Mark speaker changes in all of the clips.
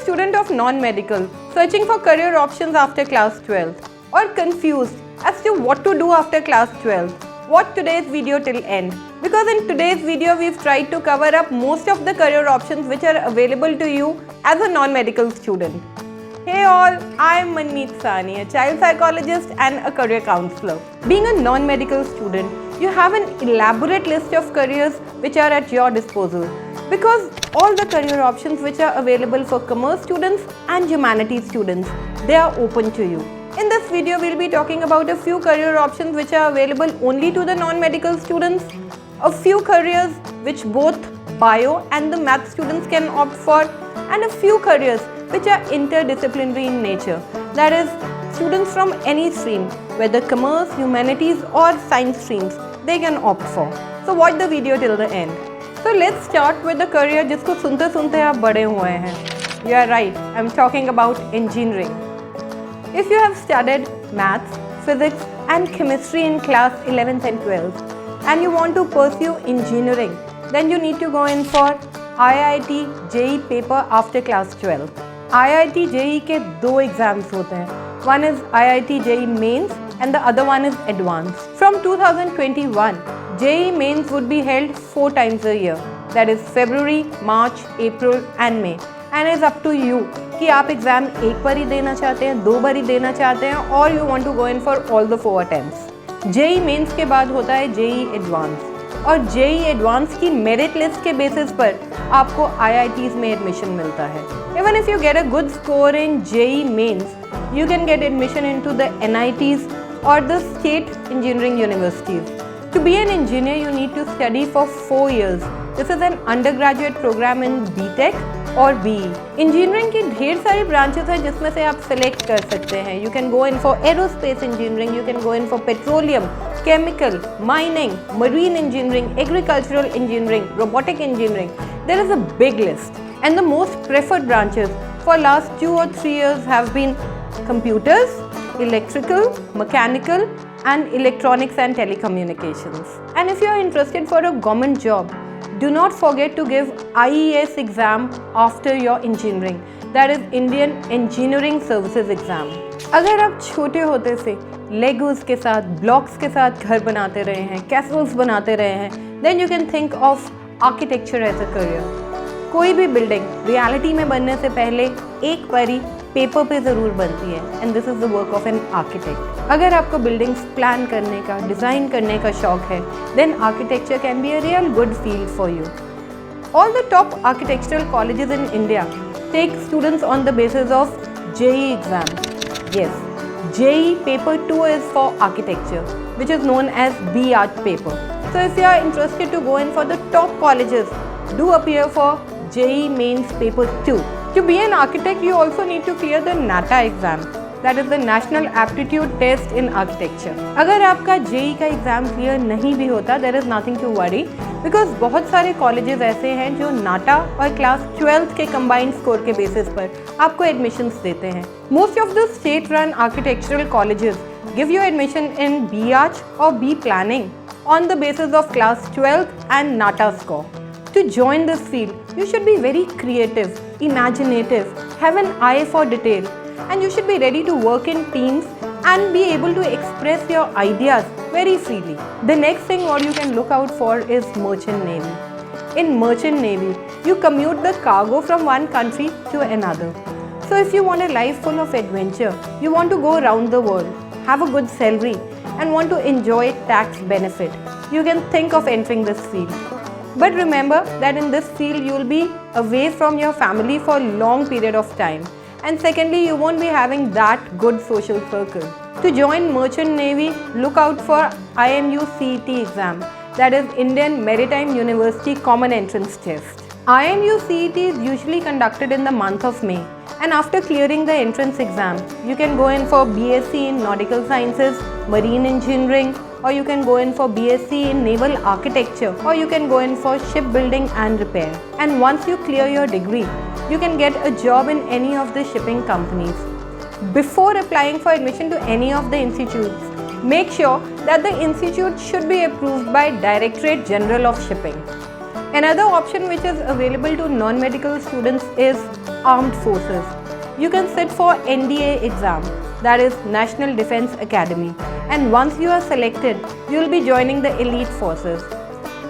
Speaker 1: student of non-medical searching for career options after class 12 or confused as to what to do after class 12, watch today's video till end, because in today's video we've tried to cover up most of the career options which are available to you as a non-medical student. Hey all, I am Manmeet Sahni, a child psychologist and a career counselor. Being a non-medical student, you have an elaborate list of careers which are at your disposal, because all the career options which are available for commerce students and humanities students, they are open to you. In this video, we'll be talking about a few career options which are available only to the non-medical students, a few careers which both bio and the math students can opt for, and a few careers which are interdisciplinary in nature, that is, students from any stream, whether commerce, humanities or science streams, they can opt for. So watch the video till the end. So let's start with the career जिसको सुनते सुनते आप बड़े हुए हैं. You are right, I'm talking about engineering. If you have studied maths, physics and chemistry in class 11th and 12th and you want to pursue engineering, then you need to go in for IIT JEE paper after class 12. IIT JEE के दो exams होते हैं. One is IIT JEE Mains and the other one is Advanced. From 2021, JEE Mains would be held 4 times a year. That is February, March, April and May. And it's up to you कि आप exam एक बार ही देना चाहते हैं, 2 बार ही देना चाहते हैं और you want to go in for all the 4 attempts. JEE Mains के बाद होता है JEE Advanced. और JEE Advanced की मेरिट लिस्ट के बेसिस पर आपको IITs में एडमिशन मिलता है. Even if you get a good score in JEE Mains, you can get admission into the NITs or the state engineering universities. To be an engineer, you need to study for 4 years. This is an undergraduate program in BTech और BE. Engineering की ढेर सारी branches हैं जिसमें से आप select कर सकते हैं. You can go in for aerospace engineering, you can go in for petroleum, chemical, mining, marine engineering, agricultural engineering, robotic engineering. There is a big list. And the most preferred branches for last 2 or 3 years have been computers, electrical, mechanical and electronics and telecommunications. And if you are interested for a government job, do not forget to give IES exam after your engineering, that is Indian Engineering Services exam. अगर आप छोटे होते से Legos के साथ, blocks के साथ घर बनाते रहे हैं, कैसल्स बनाते रहे हैं, then you can think of architecture as a career. कोई भी बिल्डिंग रियलिटी में बनने से पहले एक बारी पेपर पे ज़रूर बनती है, and this is the work of an architect. अगर आपको बिल्डिंग्स प्लान करने का, डिज़ाइन करने का शौक है, then architecture can be a real good field for you. All the top architectural colleges in India take students on the basis of JEE exam. Yes, JEE paper 2 is for architecture, which is known as B-Arch paper. So if you are interested to go in for the top colleges, do appear for JEE Mains paper 2. To be an architect, you also need to clear the NATA exam, that is the National Aptitude Test in Architecture. अगर आपका JEE का exam clear नहीं भी होता, there is nothing to worry, because बहुत सारे colleges ऐसे हैं जो नाटा और क्लास 12th के कंबाइंड स्कोर के बेसिस पर आपको एडमिशन्स देते हैं. Most of the state-run architectural colleges give you admission in B-Arch or B Planning on the basis of class 12th and NATA score. To join this field, you should be very creative, imaginative, have an eye for detail, and you should be ready to work in teams and be able to express your ideas very freely. The next thing what you can look out for is Merchant Navy. In Merchant Navy, you commute the cargo from one country to another. So if you want a life full of adventure, you want to go around the world, have a good salary and want to enjoy tax benefit, you can think of entering this field. But remember that in this field you will be away from your family for a long period of time. And secondly, you won't be having that good social circle. To join Merchant Navy, look out for IMU CET exam, that is Indian Maritime University Common Entrance Test. IMU CET is usually conducted in the month of May. And after clearing the entrance exam, you can go in for BSc in Nautical Sciences, Marine Engineering, or you can go in for BSc in Naval Architecture, or you can go in for Shipbuilding and Repair. And once you clear your degree, you can get a job in any of the shipping companies. Before applying for admission to any of the institutes, make sure that the institute should be approved by Directorate General of Shipping. Another option which is available to non-medical students is armed forces. You can sit for NDA exam, that is National Defense Academy, and once you are selected, you will be joining the elite forces.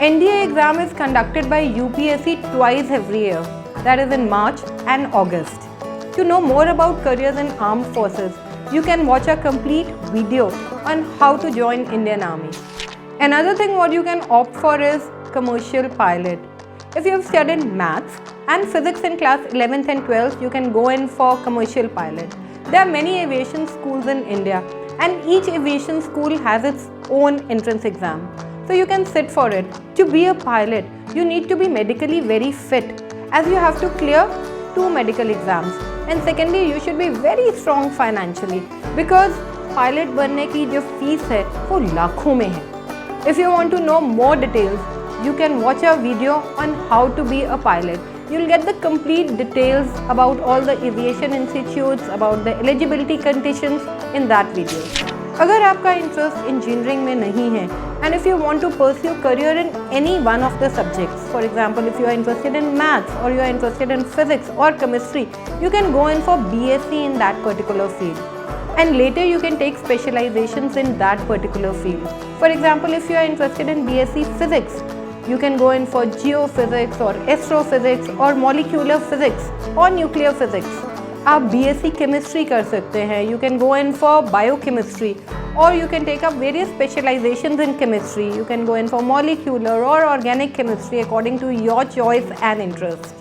Speaker 1: NDA exam is conducted by UPSC twice every year, that is in March and August. To know more about careers in armed forces, you can watch a complete video on how to join Indian Army. Another thing what you can opt for is commercial pilot. If you have studied maths and physics in class 11th and 12th, you can go in for commercial pilot. There are many aviation schools in India and each aviation school has its own entrance exam. So you can sit for it. To be a pilot, you need to be medically very fit as you have to clear 2 medical exams. And secondly, you should be very strong financially because pilot बनने की जो fees है वो लाखों में है. If you want to know more details, you can watch a video on how to be a pilot. You'll get the complete details about all the aviation institutes, about the eligibility conditions in that video. अगर आपका interest engineering में नहीं है and if you want to pursue career in any one of the subjects, for example, if you are interested in maths or you are interested in physics or chemistry, you can go in for BSc in that particular field. And later you can take specializations in that particular field. For example, if you are interested in BSc Physics, you can go in for geophysics or astrophysics or molecular physics or nuclear physics. आप BSc Chemistry कर सकते हैं. You can go in for biochemistry or you can take up various specializations in chemistry. You can go in for molecular or organic chemistry according to your choice and interest.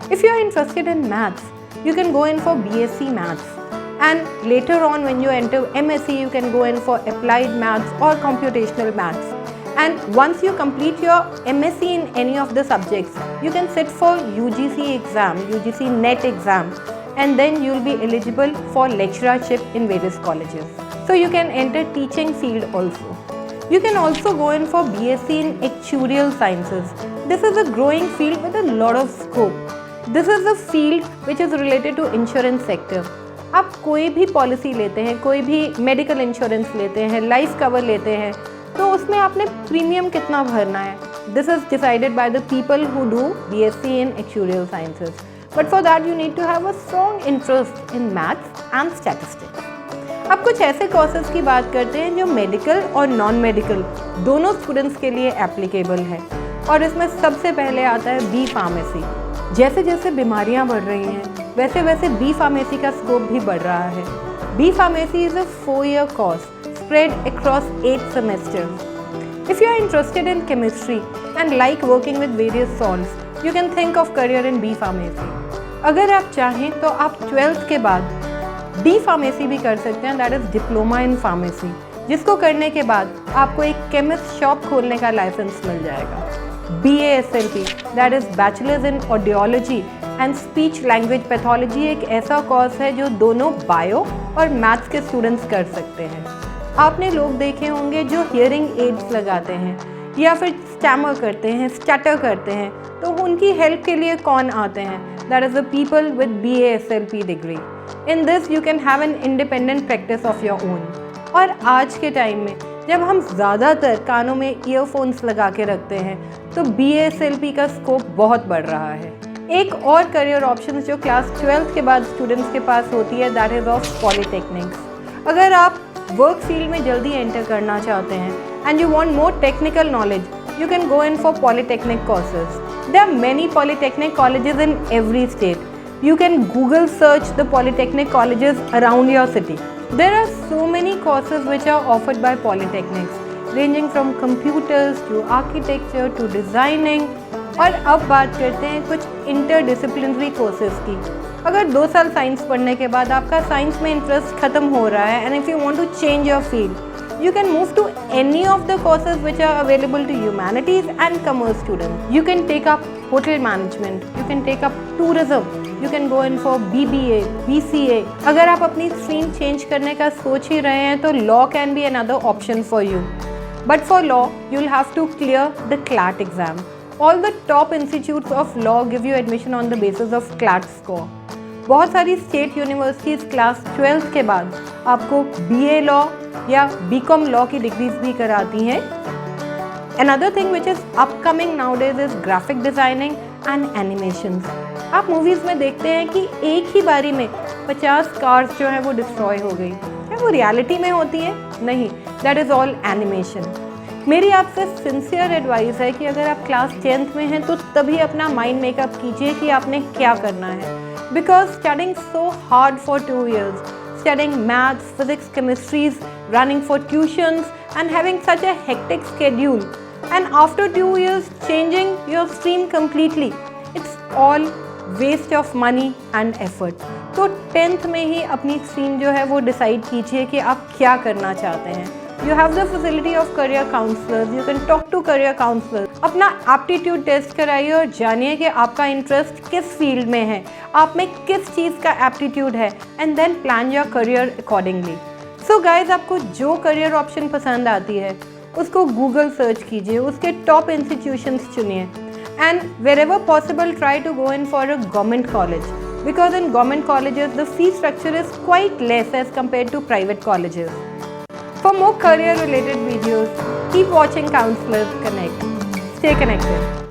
Speaker 1: If you are interested in maths, you can go in for BSc Maths. And later on when you enter MSc, you can go in for applied maths or computational maths. And once you complete your MSc in any of the subjects, you can sit for UGC exam, UGC NET exam, and then you will be eligible for lecturership in various colleges. So you can enter teaching field also. You can also go in for BSc in actuarial sciences. This is a growing field with a lot of scope. This is a field which is related to insurance sector. आप कोई भी policy लेते हैं, कोई भी medical insurance लेते हैं, life cover लेते हैं, तो उसमें आपने प्रीमियम कितना भरना है. This is decided by the people who do BSc in actuarial sciences. But for that you need to have a strong interest in maths and statistics. अब कुछ ऐसे कोर्सेज की बात करते हैं जो मेडिकल और नॉन मेडिकल दोनों स्टूडेंट्स के लिए एप्लीकेबल है. और इसमें सबसे पहले आता है बी फार्मेसी. जैसे जैसे बीमारियां बढ़ रही हैं वैसे वैसे बी फार्मेसी का स्कोप भी बढ़ रहा है. B pharmacy is a 4-year course spread across 8 semesters. If you are interested in chemistry and like working with various salts, you can think of career in B pharmacy. अगर आप चाहें तो आप 12th के बाद D pharmacy भी कर सकते हैं, that is diploma in pharmacy, जिसको करने के बाद आपको एक केमिस्ट शॉप खोलने का लाइसेंस मिल जाएगा. BASLP, that is Bachelors in Audiology and Speech Language Pathology, एक ऐसा कोर्स है जो दोनों बायो और मैथ्स के स्टूडेंट्स कर सकते हैं. आपने लोग देखे होंगे जो हियरिंग एड्स लगाते हैं या फिर स्टैमर करते हैं, स्टटर करते हैं, तो उनकी हेल्प के लिए कौन आते हैं? That is the people with BASLP degree. In this you can have an independent practice of your own. और आज के टाइम में जब हम ज़्यादातर कानों में ईयरफोन्स लगा के रखते हैं तो BASLP का स्कोप बहुत बढ़ रहा है. एक और करियर ऑप्शन जो क्लास 12th के बाद स्टूडेंट्स के पास होती है, दैट इज़ ऑफ पॉलीटेक्निक्स. अगर आप वर्क फील्ड में जल्दी एंटर करना चाहते हैं and you want more technical knowledge, you can go in for polytechnic courses. There are many polytechnic colleges in every state. You can Google search the polytechnic colleges around your city. There are so many courses which are offered by polytechnics, ranging from computers to architecture to designing. और अब बात करते हैं कुछ interdisciplinary courses की. अगर 2 साल science पढ़ने के बाद आपका साइंस में इंटरेस्ट खत्म हो रहा है and if you want to change your field, you can move to any of the courses which are available to humanities and commerce students. You can take up hotel management, you can take up tourism, you can go in for BBA, BCA. अगर आप अपनी stream change करने का सोच ही रहे हैं तो law can be another option for you. But for law, you'll have to clear the CLAT exam. All the top institutes of law give you admission on the basis of CLAT score. बहुत सारी state universities class 12th के बाद आपको BA law या BCom law की degrees भी कराती हैं. Another thing which is upcoming nowadays is graphic designing and animations. आप मूवीज़ में देखते हैं कि एक ही बारी में 50 कार्स जो हैं वो डिस्ट्रॉय हो गई। क्या वो रियलिटी में होती है? नहीं, दैट इज़ ऑल एनिमेशन। मेरी आपसे सिंसियर एडवाइस है कि अगर आप क्लास 10th में हैं तो तभी अपना माइंड मेकअप कीजिए कि आपने क्या करना है। Because studying so hard for 2 years, studying maths, physics, chemistries, running for tuitions and having such a hectic schedule, and after 2 years changing your stream completely, it's all waste of money and effort. तो 10th में ही अपनी stream जो है वो decide कीजिए कि आप क्या करना चाहते हैं। You have the facility of career counselors. You can talk to career counselors. अपना aptitude टेस्ट कराइए और जानिए कि आपका इंटरेस्ट किस फील्ड में है, आप में किस चीज़ का एप्टीट्यूड है, and then plan your career accordingly. So guys, आपको जो करियर ऑप्शन पसंद आती है उसको गूगल सर्च कीजिए, उसके टॉप इंस्टीट्यूशंस चुनिए, and wherever possible try to go in for a government college, because in government colleges the fee structure is quite less as compared to private colleges. For more career related videos, keep watching Counselors Connect. Stay connected.